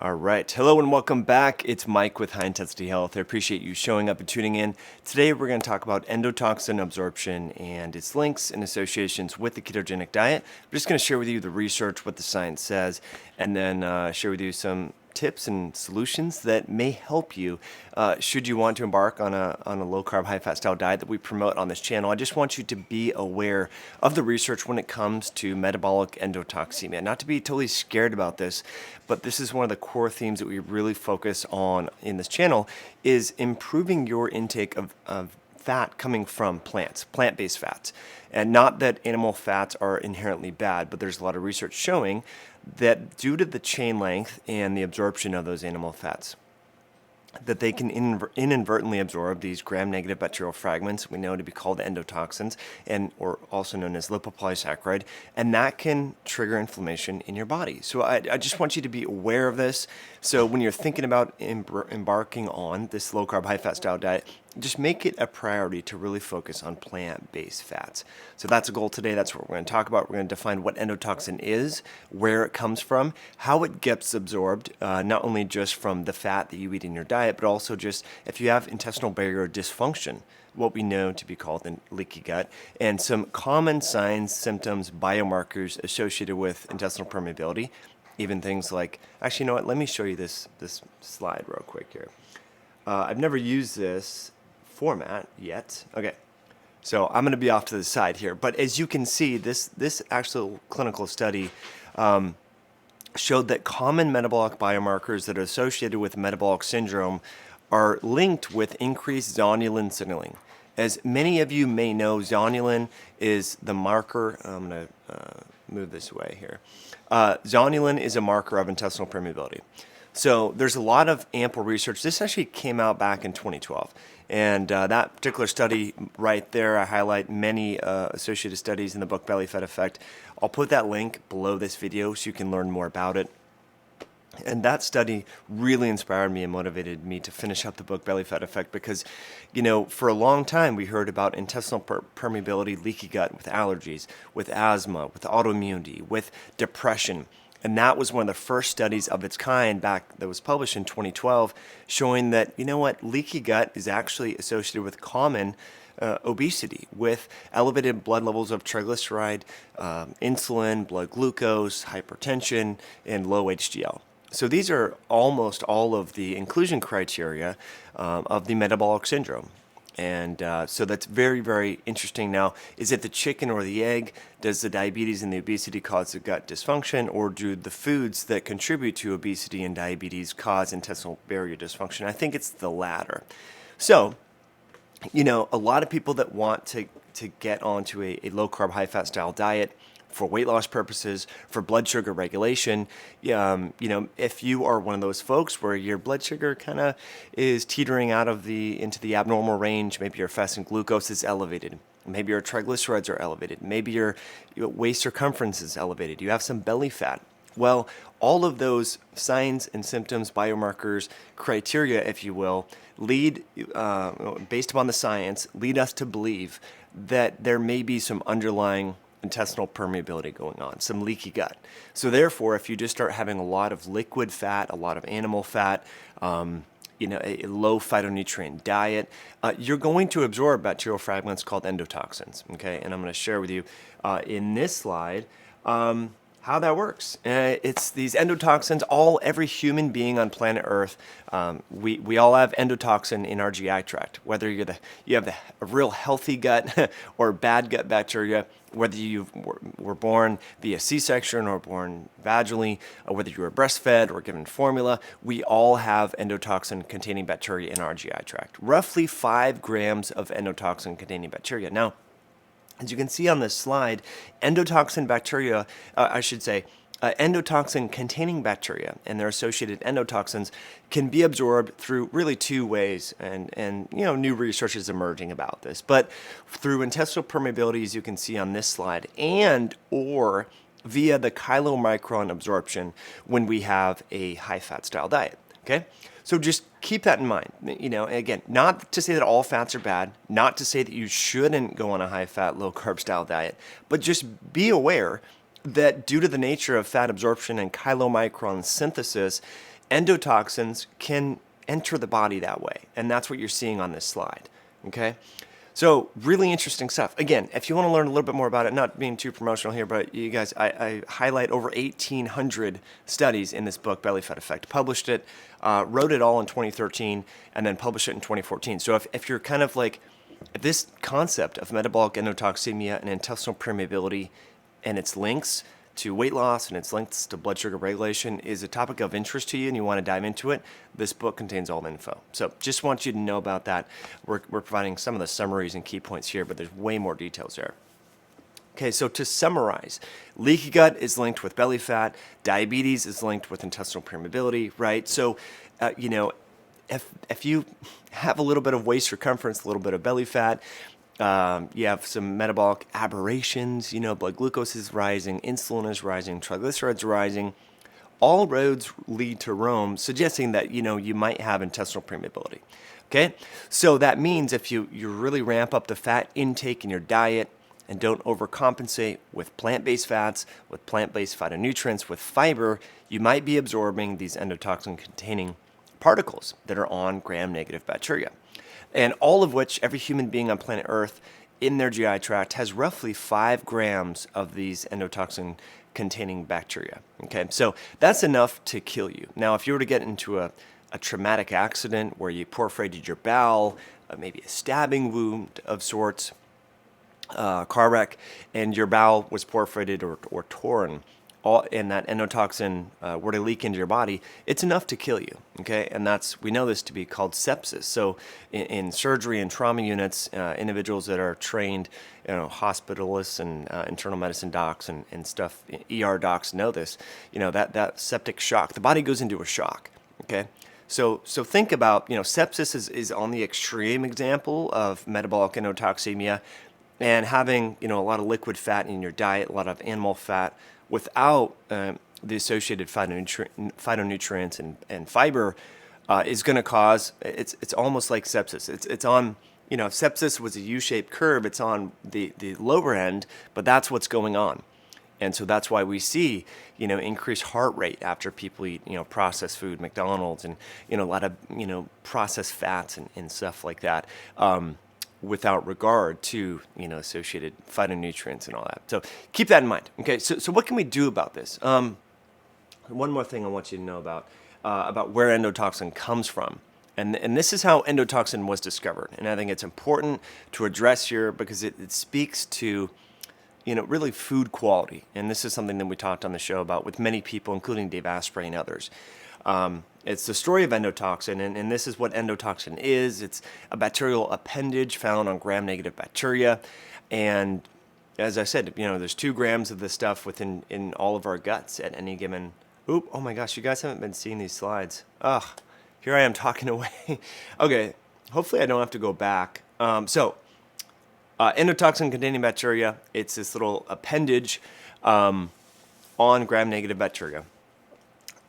All right. Hello and welcome back. It's Mike with High Intensity Health. I appreciate you showing up and tuning in. Today we're going to talk about endotoxin absorption and its links and associations with the ketogenic diet. I'm just going to share with you the research, what the science says, and then share with you some tips and solutions that may help you should you want to embark on a low carb, high fat style diet that we promote on this channel. I just want you to be aware of the research when it comes to metabolic endotoxemia. Not to be totally scared about this, but this is one of the core themes that we really focus on in this channel is improving your intake of fat coming from plants, plant-based fats. And not that animal fats are inherently bad, but there's a lot of research showing that due to the chain length and the absorption of those animal fats, that they can inadvertently absorb these gram-negative bacterial fragments we know to be called endotoxins, or also known as lipopolysaccharide, and that can trigger inflammation in your body. So I just want you to be aware of this. So when you're thinking about embarking on this low-carb, high-fat style diet, just make it a priority to really focus on plant-based fats. So that's a goal today. That's what we're going to talk about. We're going to define what endotoxin is, where it comes from, how it gets absorbed, not only just from the fat that you eat in your diet, but also just if you have intestinal barrier dysfunction, what we know to be called a leaky gut, and some common signs, symptoms, biomarkers associated with intestinal permeability, even things like, actually, you know what, let me show you this slide real quick here. I've never used this format yet. Okay, so I'm going to be off to the side here, but as you can see, this actual clinical study showed that common metabolic biomarkers that are associated with metabolic syndrome are linked with increased zonulin signaling. As many of you may know, zonulin is the marker. I'm going to move this away here. Zonulin is a marker of intestinal permeability. So there's a lot of ample research. This actually came out back in 2012. And that particular study right there, I highlight many associated studies in the book Belly Fat Effect. I'll put that link below this video so you can learn more about it. And that study really inspired me and motivated me to finish up the book Belly Fat Effect because, you know, for a long time we heard about intestinal permeability, leaky gut with allergies, with asthma, with autoimmunity, with depression. And that was one of the first studies of its kind back that was published in 2012 showing that, you know what, leaky gut is actually associated with common obesity, with elevated blood levels of triglyceride, insulin, blood glucose, hypertension, and low HDL. So these are almost all of the inclusion criteria of the metabolic syndrome. And so that's very, very interesting. Now, is it the chicken or the egg? Does the diabetes and the obesity cause the gut dysfunction, or do the foods that contribute to obesity and diabetes cause intestinal barrier dysfunction? I think it's the latter. So, you know, a lot of people that want to get onto a low-carb, high-fat style diet for weight loss purposes, for blood sugar regulation, you know, if you are one of those folks where your blood sugar kind of is teetering out of into the abnormal range, maybe your fasting glucose is elevated, maybe your triglycerides are elevated, maybe your waist circumference is elevated, you have some belly fat. Well, all of those signs and symptoms, biomarkers, criteria, if you will, lead, based upon the science, lead us to believe that there may be some underlying intestinal permeability going on, some leaky gut. So therefore, if you just start having a lot of liquid fat, a lot of animal fat, you know, a low phytonutrient diet, you're going to absorb bacterial fragments called endotoxins, okay? And I'm going to share with you in this slide how that works. It's these endotoxins, every human being on planet Earth, we all have endotoxin in our GI tract, whether you have a real healthy gut or bad gut bacteria, whether you were born via C-section or born vaginally, or whether you were breastfed or given formula, we all have endotoxin containing bacteria in our GI tract. Roughly 5 grams of endotoxin containing bacteria. Now, as you can see on this slide, endotoxin bacteria, endotoxin containing bacteria and their associated endotoxins can be absorbed through really 2 ways, and you know, new research is emerging about this, but through intestinal permeability, as you can see on this slide, and or via the chylomicron absorption when we have a high-fat style diet, okay? So just keep that in mind. You know, again, not to say that all fats are bad, not to say that you shouldn't go on a high-fat, low-carb style diet, but just be aware that due to the nature of fat absorption and chylomicron synthesis, endotoxins can enter the body that way, and that's what you're seeing on this slide, okay? So really interesting stuff. Again, if you want to learn a little bit more about it, not being too promotional here, but you guys, I highlight over 1,800 studies in this book, Belly Fat Effect. Published it, wrote it all in 2013, and then published it in 2014. So if you're kind of like, if this concept of metabolic endotoxemia and intestinal permeability and its links to weight loss and its links to blood sugar regulation is a topic of interest to you and you want to dive into it, this book contains all the info. So just want you to know about that. We're providing some of the summaries and key points here, but there's way more details there. Okay, so to summarize, leaky gut is linked with belly fat, diabetes is linked with intestinal permeability, right? So, if you have a little bit of waist circumference, a little bit of belly fat, you have some metabolic aberrations, blood glucose is rising, insulin is rising, triglycerides are rising. All roads lead to Rome, suggesting that, you might have intestinal permeability. Okay? So that means if you really ramp up the fat intake in your diet and don't overcompensate with plant-based fats, with plant-based phytonutrients, with fiber, you might be absorbing these endotoxin-containing particles that are on gram-negative bacteria. And all of which, every human being on planet Earth in their GI tract has roughly 5 grams of these endotoxin-containing bacteria. Okay, so that's enough to kill you. Now, if you were to get into a traumatic accident where you perforated your bowel, maybe a stabbing wound of sorts, car wreck, and your bowel was perforated or torn, and that endotoxin were to leak into your body, it's enough to kill you, okay? And we know this to be called sepsis. So in surgery and trauma units, individuals that are trained, hospitalists and internal medicine docs and stuff, ER docs know this, that septic shock, the body goes into a shock, okay? So think about, sepsis is on the extreme example of metabolic endotoxemia, and having, a lot of liquid fat in your diet, a lot of animal fat, without the associated phytonutrients and fiber is going to cause, it's almost like sepsis. It's on, if sepsis was a U-shaped curve, it's on the lower end, but that's what's going on. And so that's why we see, increased heart rate after people eat, processed food, McDonald's, and, a lot of, processed fats and stuff like that. Without regard to, associated phytonutrients and all that. So keep that in mind. Okay, so what can we do about this? One more thing I want you to know about where endotoxin comes from. And this is how endotoxin was discovered. And I think it's important to address here because it speaks to, really food quality. And this is something that we talked on the show about with many people, including Dave Asprey and others. It's the story of endotoxin, and this is what endotoxin is. It's a bacterial appendage found on gram-negative bacteria. And as I said, there's 2 grams of this stuff in all of our guts at any given... oh my gosh, you guys haven't been seeing these slides. Ugh, here I am talking away. Okay, hopefully I don't have to go back. Endotoxin-containing bacteria, it's this little appendage on gram-negative bacteria.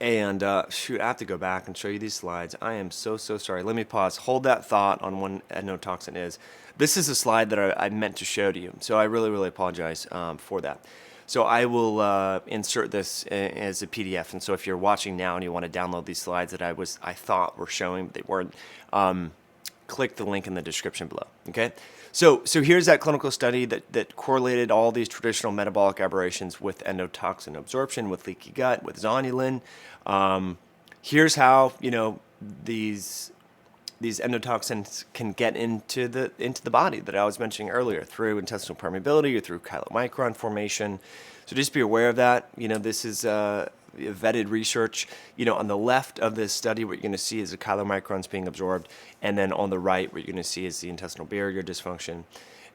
And I have to go back and show you these slides. I am so sorry. Let me pause. Hold that thought on what endotoxin is. This is a slide that I meant to show to you, so I really apologize for that. So I will insert this as a PDF. And so if you're watching now and you want to download these slides that I thought were showing, but they weren't, click the link in the description below. Okay. So here's that clinical study that correlated all these traditional metabolic aberrations with endotoxin absorption, with leaky gut, with zonulin. Here's how these endotoxins can get into the body that I was mentioning earlier through intestinal permeability or through chylomicron formation. So just be aware of that. This is vetted research. On the left of this study, what you're going to see is the chylomicrons being absorbed, and then on the right, what you're going to see is the intestinal barrier dysfunction.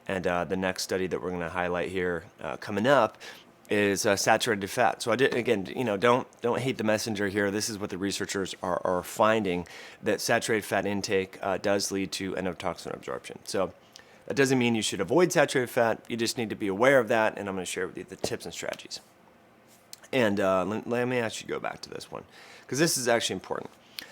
And the next study that we're going to highlight here coming up is saturated fat. So don't hate the messenger here. This is what the researchers are finding, that saturated fat intake does lead to endotoxin absorption. So that doesn't mean you should avoid saturated fat. You just need to be aware of that, and I'm going to share with you the tips and strategies. And let me actually go back to this one, because this is actually important.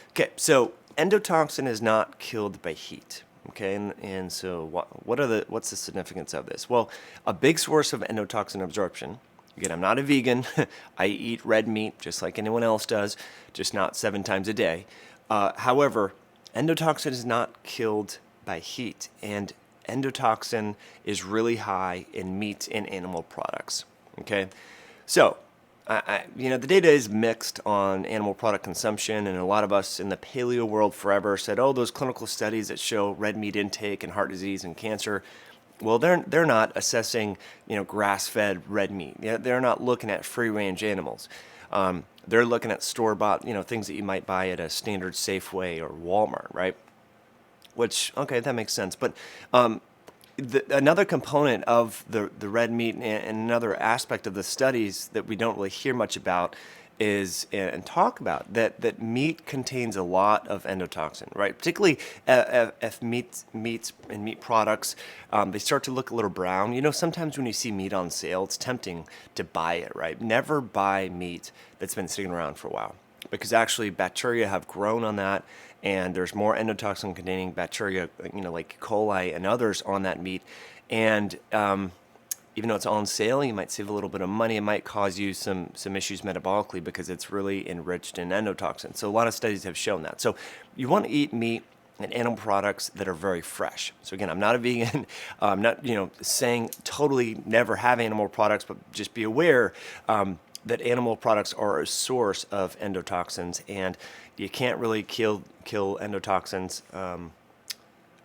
Okay, so endotoxin is not killed by heat. Okay, and so what's the significance of this? Well, a big source of endotoxin absorption Again, I'm not a vegan. I eat red meat just like anyone else does, just not 7 times a day. However, endotoxin is not killed by heat, and endotoxin is really high in meat and animal products. Okay, so the data is mixed on animal product consumption, and a lot of us in the paleo world forever said, "Oh, those clinical studies that show red meat intake and heart disease and cancer." Well, they're not assessing, grass-fed red meat. They're not looking at free-range animals. They're looking at store-bought, things that you might buy at a standard Safeway or Walmart, right? Which, okay, that makes sense. But another component of the red meat and another aspect of the studies that we don't really hear much about is and talk about that meat contains a lot of endotoxin, right? Particularly if meats and meat products they start to look a little brown. Sometimes when you see meat on sale, it's tempting to buy it, right? Never buy meat that's been sitting around for a while, because actually bacteria have grown on that, and there's more endotoxin containing bacteria, like E. coli and others on that meat. And even though it's on sale, you might save a little bit of money. It might cause you some issues metabolically because it's really enriched in endotoxin. So a lot of studies have shown that. So you want to eat meat and animal products that are very fresh. So again, I'm not a vegan. I'm not saying totally never have animal products, but just be aware that animal products are a source of endotoxins, and you can't really kill endotoxins.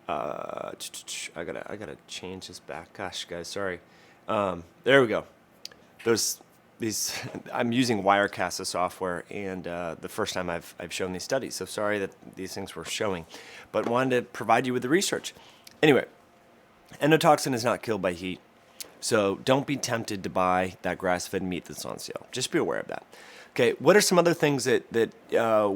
I gotta change this back. Gosh, guys, sorry. There we go. These I'm using Wirecast, the software, and the first time I've shown these studies. So sorry that these things were showing, but wanted to provide you with the research. Anyway, endotoxin is not killed by heat, so don't be tempted to buy that grass-fed meat that's on sale. Just be aware of that. Okay, what are some other things that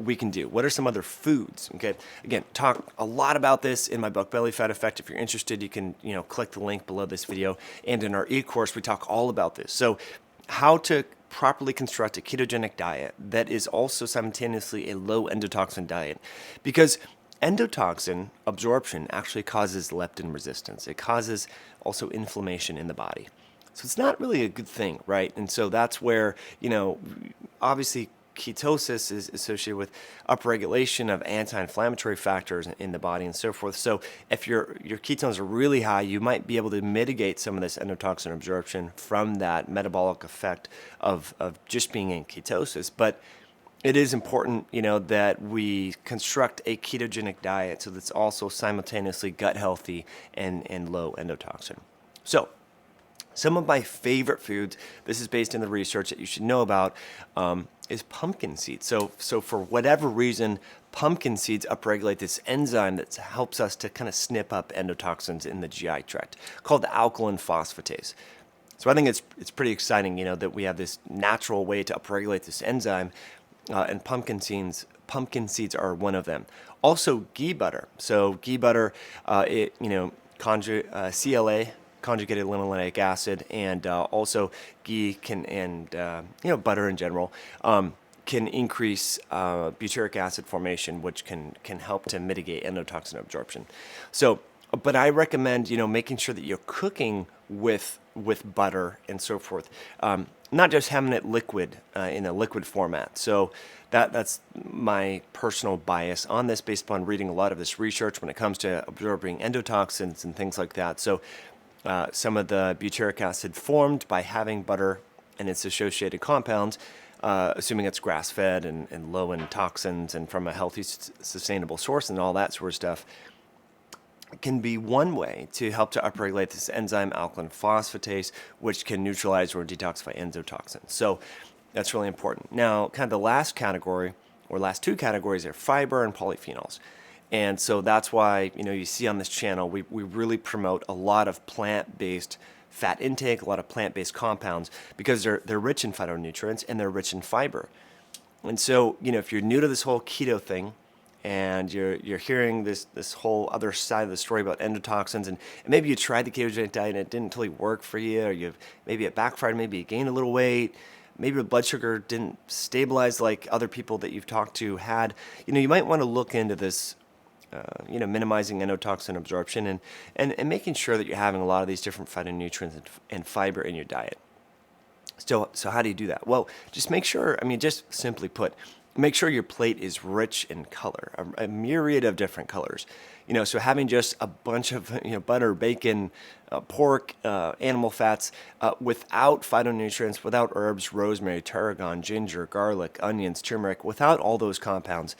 we can do? What are some other foods? Okay, again, talk a lot about this in my book, Belly Fat Effect. If you're interested, you can click the link below this video. And in our e-course, we talk all about this. So how to properly construct a ketogenic diet that is also simultaneously a low endotoxin diet. Because endotoxin absorption actually causes leptin resistance. It causes also inflammation in the body. So it's not really a good thing, right? And so that's where, obviously ketosis is associated with upregulation of anti-inflammatory factors in the body and so forth. So if your ketones are really high, you might be able to mitigate some of this endotoxin absorption from that metabolic effect of just being in ketosis. But it is important, that we construct a ketogenic diet so that's also simultaneously gut healthy and low endotoxin. So some of my favorite foods, this is based on the research that you should know about, is pumpkin seeds. So for whatever reason, pumpkin seeds upregulate this enzyme that helps us to kind of snip up endotoxins in the GI tract, called the alkaline phosphatase. So I think it's pretty exciting, that we have this natural way to upregulate this enzyme, and pumpkin seeds are one of them. Also, ghee butter. So ghee butter, CLA. Conjugated linoleic acid, and also ghee and butter in general can increase butyric acid formation, which can help to mitigate endotoxin absorption. So, but I recommend making sure that you're cooking with butter and so forth, not just having it liquid in a liquid format. So that's my personal bias on this, based upon reading a lot of this research when it comes to absorbing endotoxins and things like that. So some of the butyric acid formed by having butter and its associated compounds, assuming it's grass-fed and low in toxins and from a healthy, sustainable source and all that sort of stuff, can be one way to help to upregulate this enzyme alkaline phosphatase, which can neutralize or detoxify endotoxins. So that's really important. Now, kind of the last category, or last two categories, are fiber and polyphenols. And so that's why, you see on this channel, we really promote a lot of plant-based fat intake, a lot of plant-based compounds, because they're rich in phytonutrients and they're rich in fiber. And so, if you're new to this whole keto thing, and you're hearing this whole other side of the story about endotoxins, and maybe you tried the ketogenic diet and it didn't totally work for you, or maybe it backfired, maybe you gained a little weight, maybe your blood sugar didn't stabilize like other people that you've talked to had, you might want to look into this, minimizing endotoxin absorption and making sure that you're having a lot of these different phytonutrients and fiber in your diet. So how do you do that? Well, just make sure, just simply put, make sure your plate is rich in color, a myriad of different colors. So having just a bunch of butter, bacon, pork, animal fats, without phytonutrients, without herbs, rosemary, tarragon, ginger, garlic, onions, turmeric, without all those compounds,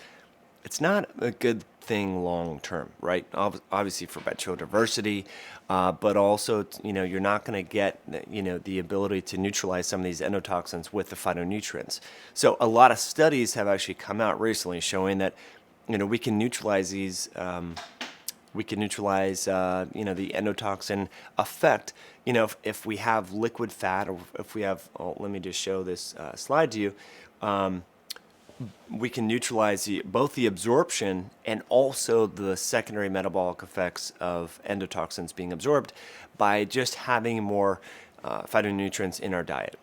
it's not a good thing long term, right? Obviously for vegetable diversity, but also you're not going to get the ability to neutralize some of these endotoxins with the phytonutrients. So a lot of studies have actually come out recently showing that we can neutralize these. We can neutralize the endotoxin effect. If we have liquid fat, or if we have. Let me just show this slide to you. We can neutralize both the absorption and also the secondary metabolic effects of endotoxins being absorbed by just having more phytonutrients in our diet.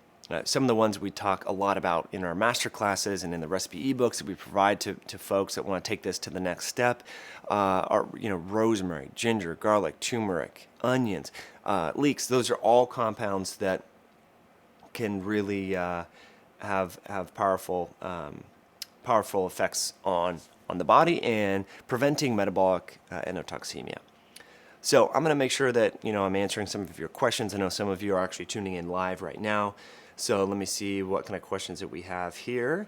Some of the ones we talk a lot about in our master classes and in the recipe ebooks that we provide to folks that want to take this to the next step are rosemary, ginger, garlic, turmeric, onions, leeks. Those are all compounds that can really have powerful effects on the body and preventing metabolic endotoxemia. So I'm going to make sure that I'm answering some of your questions. I know some of you are actually tuning in live right now. So let me see what kind of questions that we have here.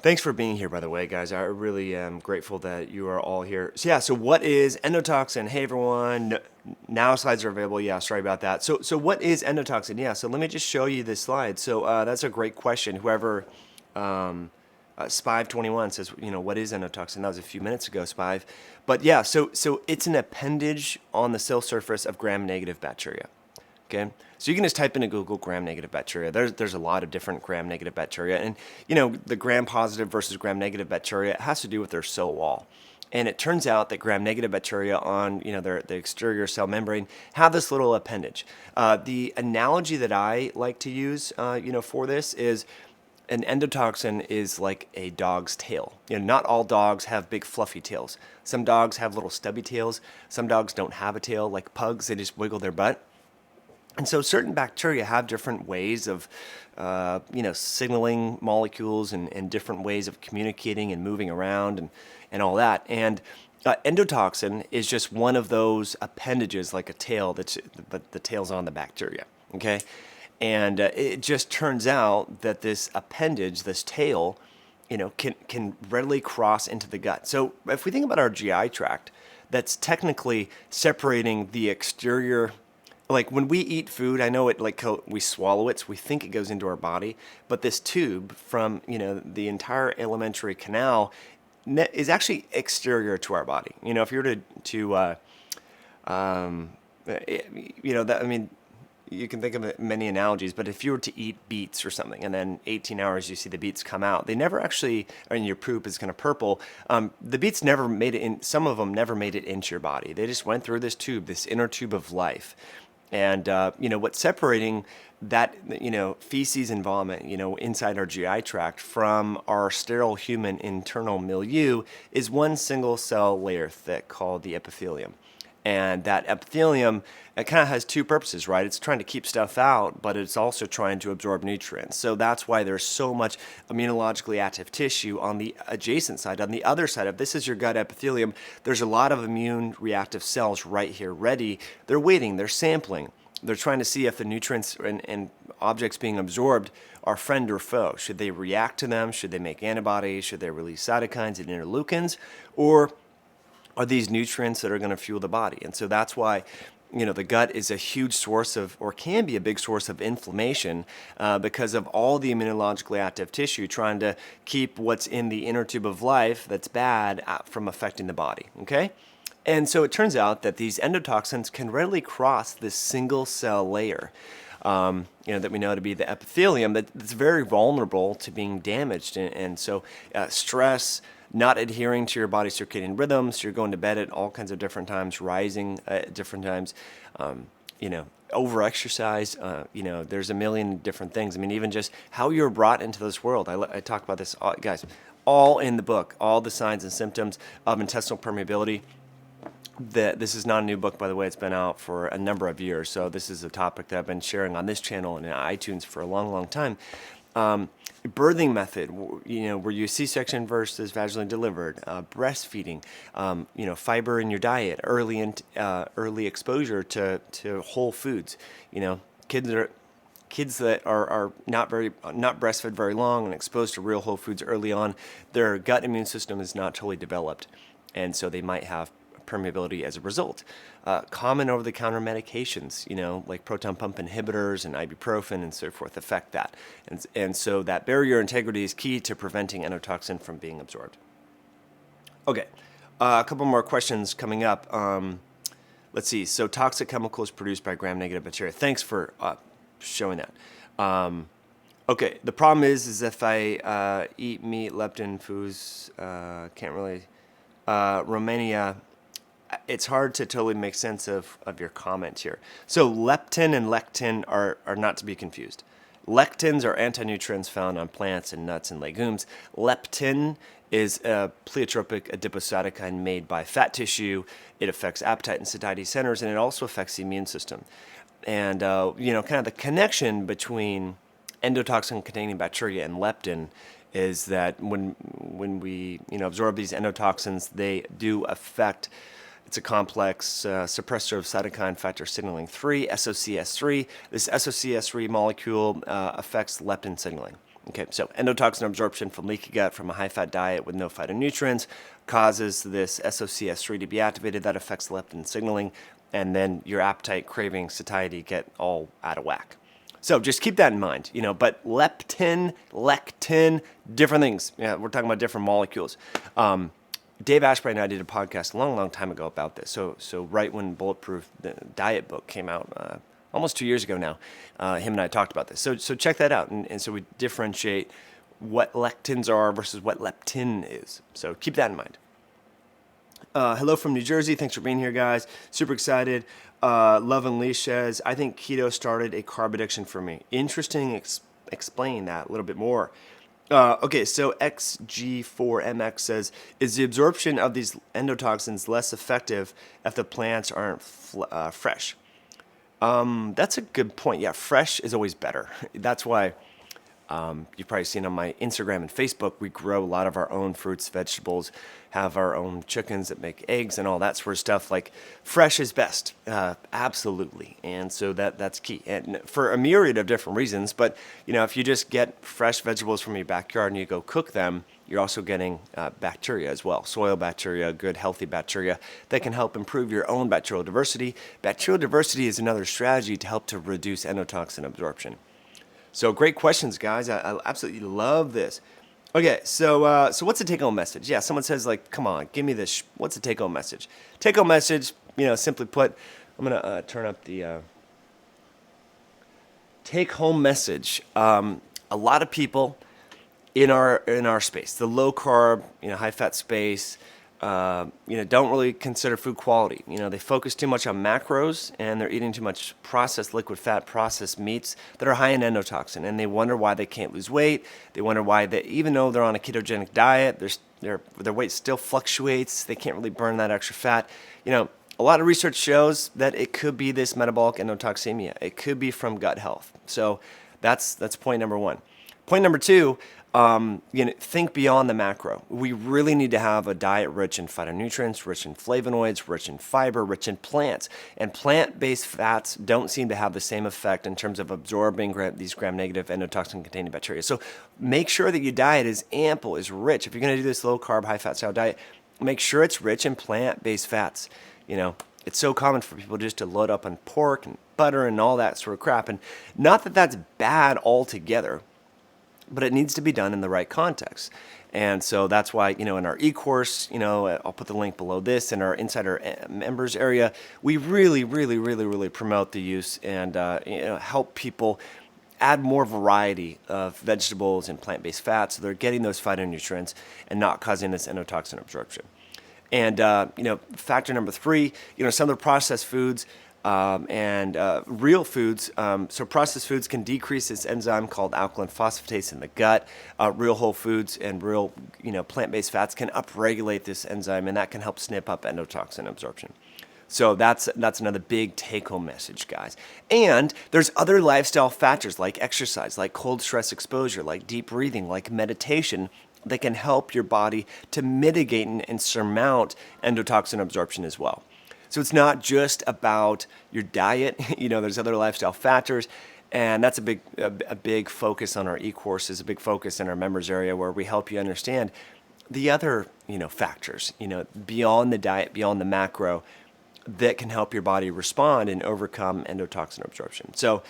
Thanks for being here, by the way, guys. I really am grateful that you are all here. So what is endotoxin? Hey, everyone. Now slides are available. Yeah, sorry about that. So what is endotoxin? Yeah, so let me just show you this slide. So that's a great question. Whoever, Spive21 says, what is endotoxin? That was a few minutes ago, Spive. But yeah, so it's an appendage on the cell surface of gram-negative bacteria. Okay, so you can just type into Google gram-negative bacteria. There's a lot of different gram-negative bacteria, and the gram-positive versus gram-negative bacteria has to do with their cell wall. And it turns out that gram-negative bacteria on the exterior cell membrane have this little appendage. The analogy that I like to use for this is an endotoxin is like a dog's tail. Not all dogs have big fluffy tails. Some dogs have little stubby tails. Some dogs don't have a tail, like pugs. They just wiggle their butt. And so certain bacteria have different ways of, signaling molecules and different ways of communicating and moving around and all that. And endotoxin is just one of those appendages, like a tail, but the tail's on the bacteria, okay? And it just turns out that this appendage, this tail, can readily cross into the gut. So if we think about our GI tract, that's technically separating the exterior. Like when we eat food, I know we swallow it, so we think it goes into our body, but this tube from the entire alimentary canal is actually exterior to our body. If you were you can think of many analogies, but if you were to eat beets or something, and then 18 hours you see the beets come out, they never actually, and your poop is kind of purple. The beets never made it in. Some of them never made it into your body. They just went through this tube, this inner tube of life. And, what's separating that, feces and vomit, inside our GI tract from our sterile human internal milieu is one single cell layer thick called the epithelium. And that epithelium, it kind of has two purposes, right? It's trying to keep stuff out, but it's also trying to absorb nutrients. So that's why there's so much immunologically active tissue on the adjacent side. On the other side, if this is your gut epithelium, there's a lot of immune reactive cells right here ready. They're waiting, they're sampling. They're trying to see if the nutrients and objects being absorbed are friend or foe. Should they react to them? Should they make antibodies? Should they release cytokines and interleukins? Or are these nutrients that are going to fuel the body? And so that's why the gut is a huge source of, or can be a big source of inflammation because of all the immunologically active tissue trying to keep what's in the inner tube of life that's bad from affecting the body, okay? And so it turns out that these endotoxins can readily cross this single cell layer, that we know to be the epithelium, that's very vulnerable to being damaged. And so stress, not adhering to your body's circadian rhythms, you're going to bed at all kinds of different times, rising at different times, over-exercise, there's a million different things. Even just how you're brought into this world. I talk about this, guys, all in the book, all the signs and symptoms of intestinal permeability. This is not a new book, by the way. It's been out for a number of years. So this is a topic that I've been sharing on this channel and in iTunes for a long, long time. Birthing method, where you C-section versus vaginally delivered, breastfeeding, fiber in your diet, early exposure to whole foods. Kids that are not breastfed very long and exposed to real whole foods early on, their gut immune system is not totally developed, and so they might have permeability as a result. Common over-the-counter medications, like proton pump inhibitors and ibuprofen and so forth, affect that. And so that barrier integrity is key to preventing endotoxin from being absorbed. Okay, a couple more questions coming up. Let's see. So toxic chemicals produced by gram-negative bacteria. Thanks for showing that. Okay, the problem is if I eat meat, leptin, foods, can't really, Romania, it's hard to totally make sense of your comment here. So leptin and lectin are not to be confused. Lectins are anti-nutrients found on plants and nuts and legumes. Leptin is a pleiotropic adipocytokine made by fat tissue. It affects appetite and satiety centers, and it also affects the immune system. And, kind of the connection between endotoxin-containing bacteria and leptin is that when we, absorb these endotoxins, they do affect. It's a complex suppressor of cytokine factor signaling 3, SOCS3. This SOCS3 molecule affects leptin signaling. Okay, so endotoxin absorption from leaky gut from a high-fat diet with no phytonutrients causes this SOCS3 to be activated. That affects leptin signaling, and then your appetite, craving, satiety get all out of whack. So just keep that in mind, but leptin, lectin, different things. Yeah, we're talking about different molecules. Dave Asprey and I did a podcast a long, long time ago about this. So right when Bulletproof the Diet book came out, almost 2 years ago now, him and I talked about this. So check that out. And so we differentiate what lectins are versus what leptin is. So keep that in mind. Hello from New Jersey. Thanks for being here, guys. Super excited. Love and Lee says, I think keto started a carb addiction for me. Interesting. Explain that a little bit more. Okay, so XG4MX says, is the absorption of these endotoxins less effective if the plants aren't fresh? That's a good point. Yeah, fresh is always better. That's why you've probably seen on my Instagram and Facebook, we grow a lot of our own fruits, vegetables, have our own chickens that make eggs and all that sort of stuff. Like fresh is best, absolutely. And so that's key, and for a myriad of different reasons. But if you just get fresh vegetables from your backyard and you go cook them, you're also getting bacteria as well, soil bacteria, good healthy bacteria that can help improve your own bacterial diversity. Bacterial diversity is another strategy to help to reduce endotoxin absorption. So great questions, guys. I absolutely love this. Okay, so what's the take-home message? Yeah, someone says, like, come on, give me this. What's the take-home message? Take-home message, simply put, I'm going to turn up the take-home message. A lot of people in our space, the low-carb, high-fat space, don't really consider food quality. They focus too much on macros, and they're eating too much processed liquid fat, processed meats that are high in endotoxin, and they wonder why they can't lose weight. They wonder why even though they're on a ketogenic diet, their weight still fluctuates. They can't really burn that extra fat. A lot of research shows that it could be this metabolic endotoxemia. It could be from gut health. So that's point number one. Point number two, think beyond the macro. We really need to have a diet rich in phytonutrients, rich in flavonoids, rich in fiber, rich in plants. And plant-based fats don't seem to have the same effect in terms of absorbing these gram-negative endotoxin-containing bacteria. So make sure that your diet is ample, is rich. If you're going to do this low-carb, high-fat style diet, make sure it's rich in plant-based fats. It's so common for people just to load up on pork and butter and all that sort of crap. And not that that's bad altogether, but it needs to be done in the right context. And so that's why, in our e-course, I'll put the link below this, in our Insider members area, we really, really, really, really promote the use and help people add more variety of vegetables and plant-based fats so they're getting those phytonutrients and not causing this endotoxin absorption. And, factor number three, some of the processed foods and real foods. So processed foods can decrease this enzyme called alkaline phosphatase in the gut. Real whole foods and real, plant-based fats can upregulate this enzyme, and that can help snip up endotoxin absorption. So that's another big take-home message, guys. And there's other lifestyle factors like exercise, like cold stress exposure, like deep breathing, like meditation that can help your body to mitigate and surmount endotoxin absorption as well. So it's not just about your diet. There's other lifestyle factors, and that's a big focus on our e-courses, a big focus in our members area where we help you understand the other factors, beyond the diet, beyond the macro, that can help your body respond and overcome endotoxin absorption. So,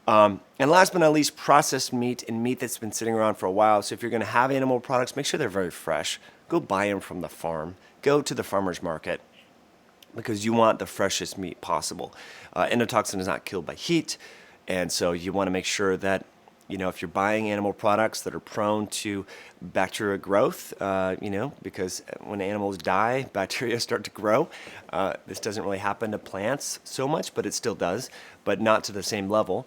and last but not least, processed meat and meat that's been sitting around for a while. So if you're going to have animal products, make sure they're very fresh. Go buy them from the farm. Go to the farmer's market because you want the freshest meat possible. Endotoxin is not killed by heat, and so you want to make sure that if you're buying animal products that are prone to bacteria growth, because when animals die, bacteria start to grow. This doesn't really happen to plants so much, but it still does, but not to the same level.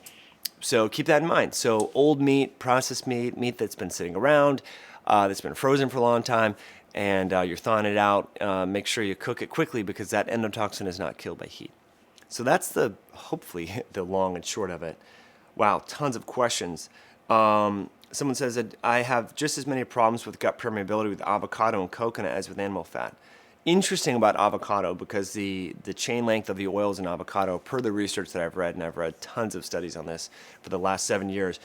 So keep that in mind. So old meat, processed meat that's been sitting around, that's been frozen for a long time, and you're thawing it out, make sure you cook it quickly because that endotoxin is not killed by heat. So that's hopefully the long and short of it. Wow, tons of questions. Someone says that I have just as many problems with gut permeability with avocado and coconut as with animal fat. Interesting about avocado because the chain length of the oils in avocado, per the research that I've read, and I've read tons of studies on this for the last 7 years,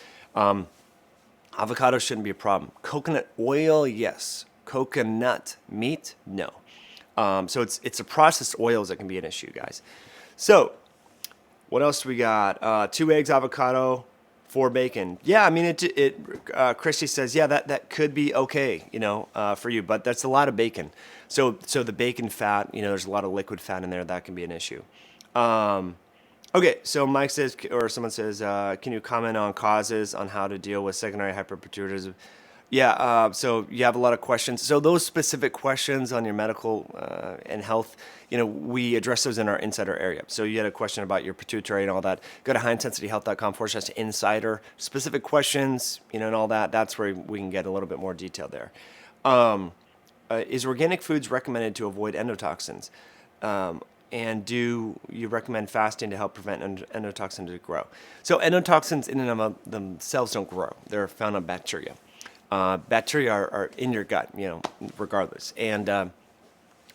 avocado shouldn't be a problem. Coconut oil, yes. Coconut meat, no. So it's the processed oils that can be an issue, guys. So what else do we got? 2 eggs, avocado, 4 bacon. Yeah, I mean, Christy says, yeah, that could be okay, for you, but that's a lot of bacon. So the bacon fat, there's a lot of liquid fat in there. That can be an issue. Okay, so Mike says, or someone says, can you comment on causes on how to deal with secondary hyperpituitarism? Yeah, so you have a lot of questions. So those specific questions on your medical and health, we address those in our insider area. So you had a question about your pituitary and all that. Go to highintensityhealth.com/insider. Specific questions, and all that. That's where we can get a little bit more detail there. Is organic foods recommended to avoid endotoxins? And do you recommend fasting to help prevent endotoxin to grow? So endotoxins in and of themselves don't grow. They're found on bacteria. Bacteria are in your gut, regardless. And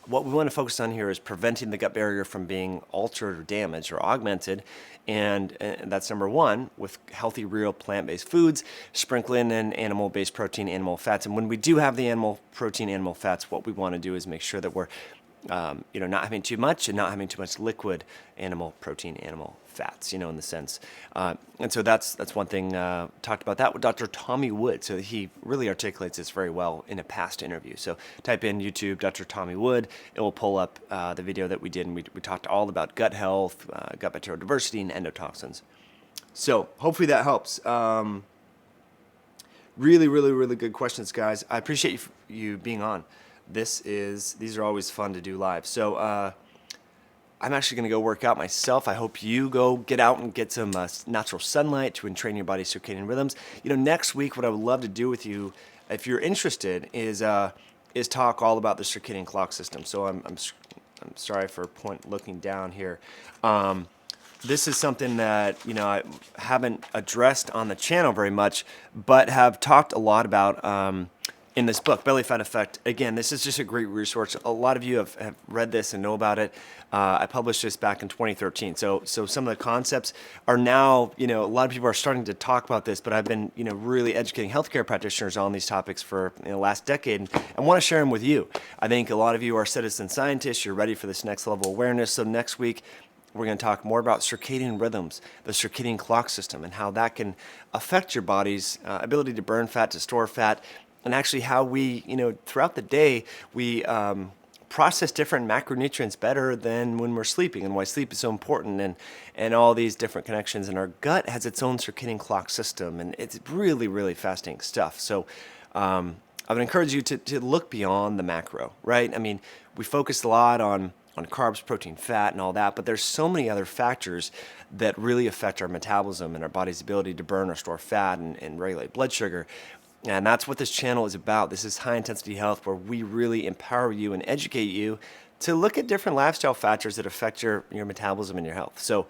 what we want to focus on here is preventing the gut barrier from being altered or damaged or augmented. And that's number one, with healthy, real plant-based foods, sprinkling in animal-based protein, animal fats. And when we do have the animal protein, animal fats, what we want to do is make sure that we're not having too much and not having too much liquid animal protein, animal fats, in the sense. And so that's one thing, talked about that with Dr. Tommy Wood. So he really articulates this very well in a past interview. So type in YouTube, Dr. Tommy Wood. It will pull up the video that we did, and we talked all about gut health, gut bacterial diversity, and endotoxins. So hopefully that helps. Really, really, really good questions, guys. I appreciate you being on. These are always fun to do live. So I'm actually going to go work out myself. I hope you go get out and get some natural sunlight to entrain your body's circadian rhythms. Next week, what I would love to do with you, if you're interested, is talk all about the circadian clock system. So I'm sorry for looking down here. This is something that I haven't addressed on the channel very much, but have talked a lot about in this book, Belly Fat Effect. Again, this is just a great resource. A lot of you have read this and know about it. I published this back in 2013. So some of the concepts are now, a lot of people are starting to talk about this, but I've been, really educating healthcare practitioners on these topics for the last decade, and I want to share them with you. I think a lot of you are citizen scientists. You're ready for this next level of awareness. So next week, we're going to talk more about circadian rhythms, the circadian clock system, and how that can affect your body's ability to burn fat, to store fat, and actually how we, throughout the day, we process different macronutrients better than when we're sleeping, and why sleep is so important, and all these different connections. And our gut has its own circadian clock system, and it's really, really fascinating stuff. So I would encourage you to look beyond the macro, right? I mean, we focus a lot on carbs, protein, fat, and all that, but there's so many other factors that really affect our metabolism and our body's ability to burn or store fat and regulate blood sugar. And that's what this channel is about. This is High Intensity Health, where we really empower you and educate you to look at different lifestyle factors that affect your metabolism and your health. So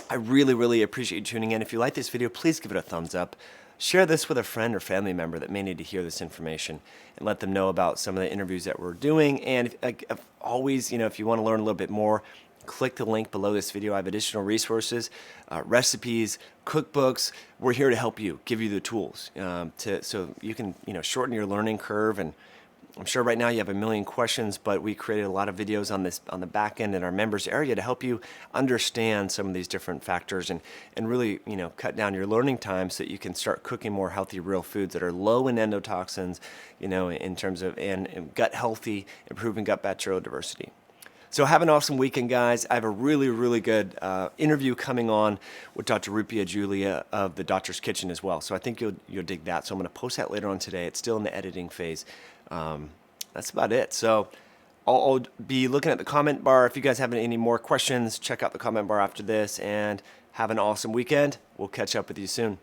I really, really appreciate you tuning in. If you like this video, please give it a thumbs up. Share this with a friend or family member that may need to hear this information, and let them know about some of the interviews that we're doing. And if always, if you want to learn a little bit more, click the link below this video. I have additional resources, recipes, cookbooks. We're here to help you, give you the tools so you can shorten your learning curve. And I'm sure right now you have a million questions, but we created a lot of videos on the back end in our members area to help you understand some of these different factors and really cut down your learning time so that you can start cooking more healthy real foods that are low in endotoxins, in terms of and gut healthy, improving gut bacterial diversity. So have an awesome weekend, guys. I have a really, really good interview coming on with Dr. Rupia Julia of the Doctor's Kitchen as well. So I think you'll dig that. So I'm going to post that later on today. It's still in the editing phase. That's about it. So I'll be looking at the comment bar. If you guys have any more questions, check out the comment bar after this, and have an awesome weekend. We'll catch up with you soon.